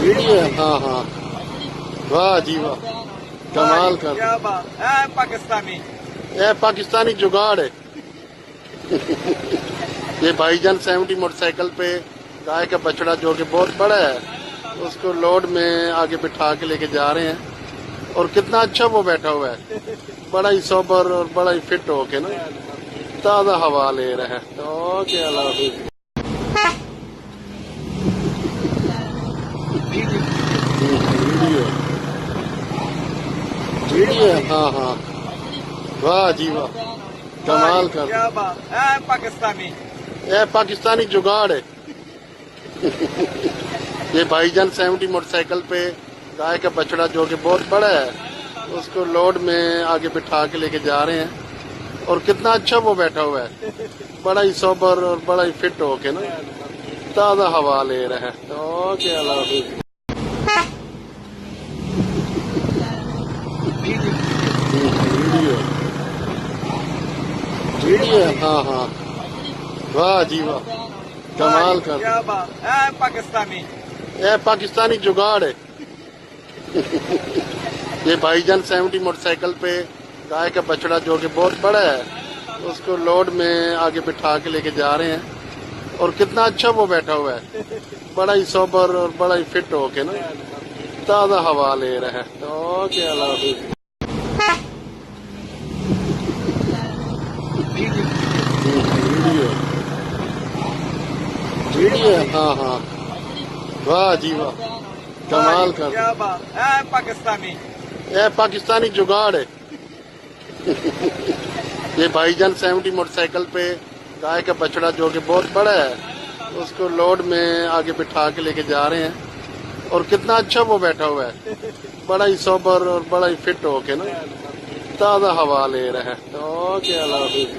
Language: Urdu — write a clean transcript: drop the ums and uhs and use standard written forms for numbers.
ویڈیو ہے، ہاں ہاں، واہ جی واہ، کمال کر کیا بات ہے پاکستانی یہ پاکستانی جگاڑ ہے۔ یہ بھائی جان 70 موٹر سائیکل پہ گائے کا بچڑا جو کہ بہت بڑا ہے اس کو لوڈ میں آگے بٹھا کے لے کے جا رہے ہیں، اور کتنا اچھا وہ بیٹھا ہوا ہے، بڑا ہی سوبر اور بڑا ہی فٹ ہو کے نا تازہ ہوا لے رہا ہے۔ اوکے، اللہ حافظ۔ ویڈیو ویڈیو ہے، ہاں ہاں، واہ جی واہ، کمال کر کیا بات ہے پاکستانی یہ پاکستانی جگاڑ ہے۔ یہ بھائی جان 70 موٹر سائیکل پہ گائے کا بچڑا جو کہ بہت بڑا ہے اس کو لوڈ میں آگے بٹھا کے لے کے جا رہے ہیں، اور کتنا اچھا وہ بیٹھا ہوا ہے، بڑا ہی سوبر اور بڑا ہی فٹ ہو کے نا تازہ ہوا لے رہا ہے۔ اوکے، اللہ حافظ۔ ویڈیو ویڈیو ہے، ہاں ہاں، واہ جی واہ، کمال کر کیا بات ہے پاکستانی یہ پاکستانی جگاڑ ہے۔ یہ بھائی جان 70 موٹر سائیکل پہ گائے کا بچڑا جو کہ بہت بڑا ہے اس کو لوڈ میں آگے بٹھا کے لے کے جا رہے ہیں، اور کتنا اچھا وہ بیٹھا ہوا ہے، بڑا ہی سوبر اور بڑا ہی فٹ ہو کے نا تازہ ہوا لے رہا ہے۔ اوکے، اللہ حافظ۔ ویڈیو ویڈیو ہے، ہاں ہاں، واہ جی واہ، کمال کر کیا بات ہے پاکستانی یہ پاکستانی جگاڑ ہے۔ یہ بھائی جان 70 موٹر سائیکل پہ گائے کا بچڑا جو کہ بہت بڑا ہے اس کو لوڈ میں آگے بٹھا کے لے کے جا رہے ہیں، اور کتنا اچھا وہ بیٹھا ہوا ہے، بڑا ہی سوبر اور بڑا ہی فٹ ہو کے نا تازہ ہوا لے رہا ہے۔ اوکے، اللہ حافظ۔